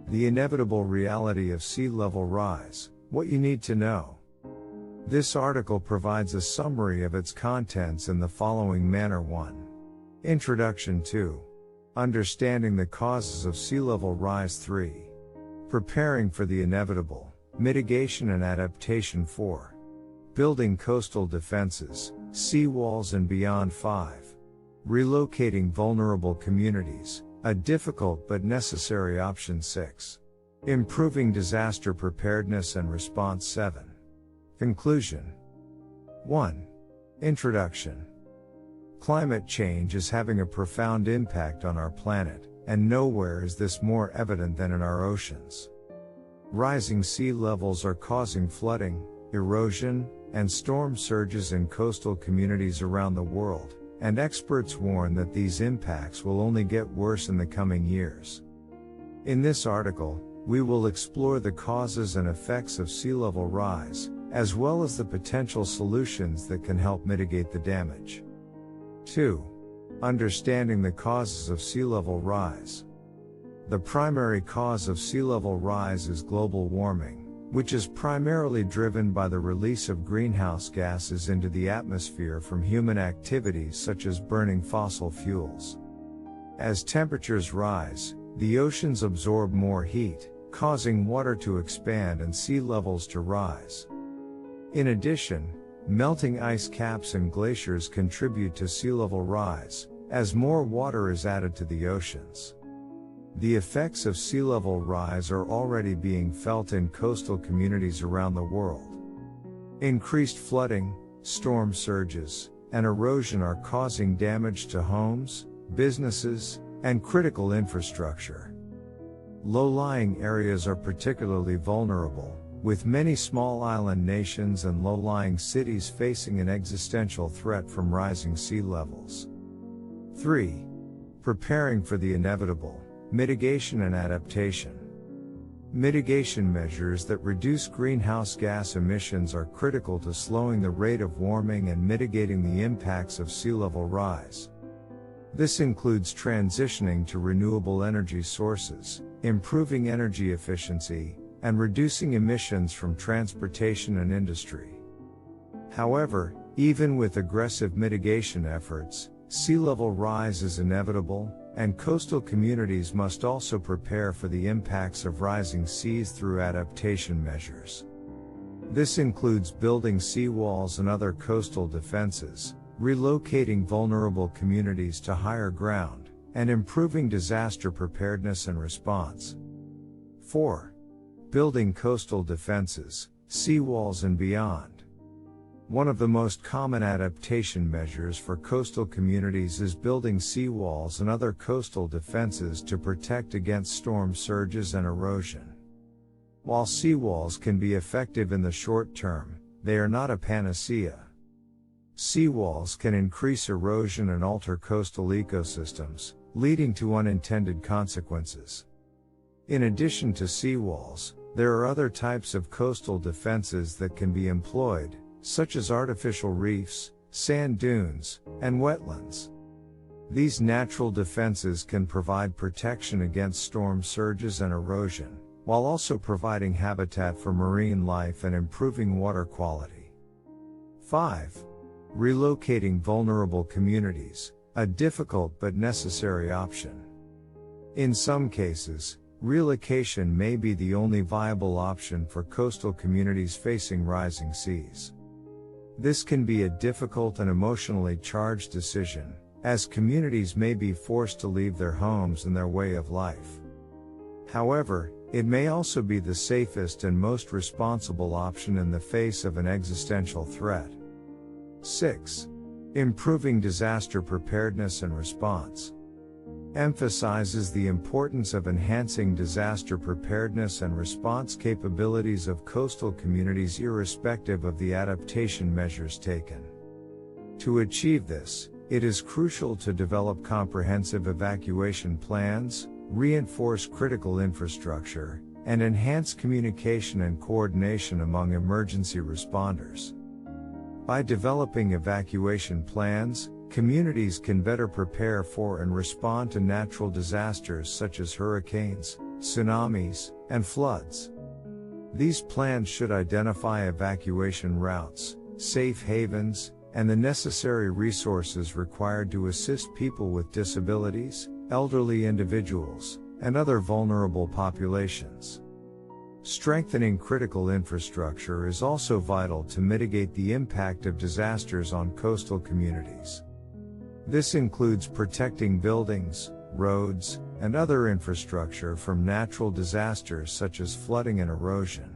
The inevitable reality of sea level rise, what you need to know. This article provides a summary of its contents in the following manner. 1. Introduction. 2. Understanding the causes of sea level rise. 3. Preparing for the inevitable, mitigation and adaptation. 4. Building coastal defenses, seawalls and beyond. 5. Relocating vulnerable communities, a difficult but necessary option. 6. Improving disaster preparedness and response. 7. Conclusion. 1. Introduction. Climate change is having a profound impact on our planet, and nowhere is this more evident than in our oceans. Rising sea levels are causing flooding, erosion, and storm surges in coastal communities around the world, and experts warn that these impacts will only get worse in the coming years. In this article, we will explore the causes and effects of sea level rise, as well as the potential solutions that can help mitigate the damage. 2. Understanding the causes of sea level rise. The primary cause of sea level rise is global warming, which is primarily driven by the release of greenhouse gases into the atmosphere from human activities such as burning fossil fuels. As temperatures rise, the oceans absorb more heat, causing water to expand and sea levels to rise. In addition, melting ice caps and glaciers contribute to sea level rise, as more water is added to the oceans. The effects of sea level rise are already being felt in coastal communities around the world. Increased flooding, storm surges, and erosion are causing damage to homes, businesses, and critical infrastructure. Low-lying areas are particularly vulnerable, with many small island nations and low-lying cities facing an existential threat from rising sea levels. 3. Preparing for the inevitable, mitigation and adaptation. Mitigation measures that reduce greenhouse gas emissions are critical to slowing the rate of warming and mitigating the impacts of sea level rise. This includes transitioning to renewable energy sources, improving energy efficiency, and reducing emissions from transportation and industry. However, even with aggressive mitigation efforts, sea level rise is inevitable, and coastal communities must also prepare for the impacts of rising seas through adaptation measures. This includes building seawalls and other coastal defenses, relocating vulnerable communities to higher ground, and improving disaster preparedness and response. 4. Building coastal defenses, seawalls and beyond. One of the most common adaptation measures for coastal communities is building seawalls and other coastal defenses to protect against storm surges and erosion. While seawalls can be effective in the short term, they are not a panacea. Seawalls can increase erosion and alter coastal ecosystems, leading to unintended consequences. In addition to seawalls, there are other types of coastal defenses that can be employed, such as artificial reefs, sand dunes, and wetlands. These natural defenses can provide protection against storm surges and erosion, while also providing habitat for marine life and improving water quality. 5. Relocating vulnerable communities, a difficult but necessary option. In some cases, relocation may be the only viable option for coastal communities facing rising seas. This can be a difficult and emotionally charged decision, as communities may be forced to leave their homes and their way of life. However, it may also be the safest and most responsible option in the face of an existential threat. 6. Improving disaster preparedness and response. Emphasizes the importance of enhancing disaster preparedness and response capabilities of coastal communities irrespective of the adaptation measures taken. To achieve this, it is crucial to develop comprehensive evacuation plans, reinforce critical infrastructure, and enhance communication and coordination among emergency responders. By developing evacuation plans, communities can better prepare for and respond to natural disasters such as hurricanes, tsunamis, and floods. These plans should identify evacuation routes, safe havens, and the necessary resources required to assist people with disabilities, elderly individuals, and other vulnerable populations. Strengthening critical infrastructure is also vital to mitigate the impact of disasters on coastal communities. This includes protecting buildings, roads, and other infrastructure from natural disasters such as flooding and erosion.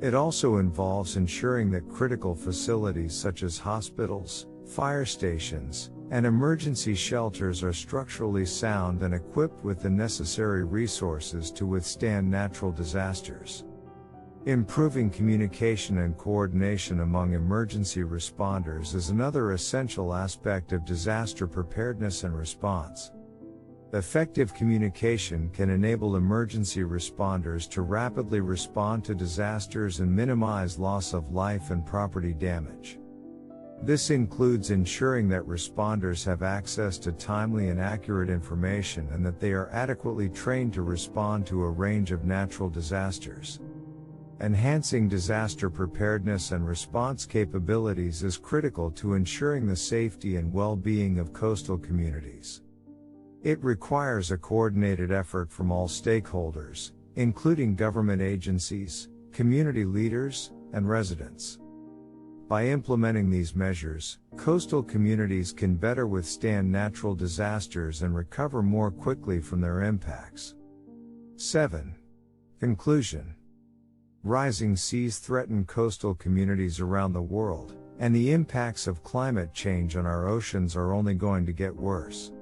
It also involves ensuring that critical facilities such as hospitals, fire stations, and emergency shelters are structurally sound and equipped with the necessary resources to withstand natural disasters. Improving communication and coordination among emergency responders is another essential aspect of disaster preparedness and response. Effective communication can enable emergency responders to rapidly respond to disasters and minimize loss of life and property damage. This includes ensuring that responders have access to timely and accurate information and that they are adequately trained to respond to a range of natural disasters. Enhancing disaster preparedness and response capabilities is critical to ensuring the safety and well-being of coastal communities. It requires a coordinated effort from all stakeholders, including government agencies, community leaders, and residents. By implementing these measures, coastal communities can better withstand natural disasters and recover more quickly from their impacts. 7. Conclusion. Rising seas threaten coastal communities around the world, and the impacts of climate change on our oceans are only going to get worse.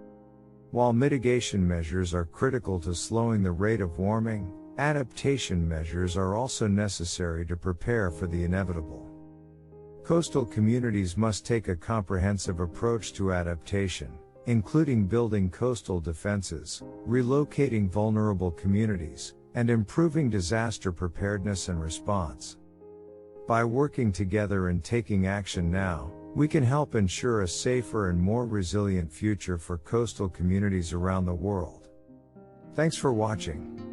While mitigation measures are critical to slowing the rate of warming, adaptation measures are also necessary to prepare for the inevitable. Coastal communities must take a comprehensive approach to adaptation, including building coastal defenses, relocating vulnerable communities, and improving disaster preparedness and response. By working together and taking action now, we can help ensure a safer and more resilient future for coastal communities around the world. Thanks for watching.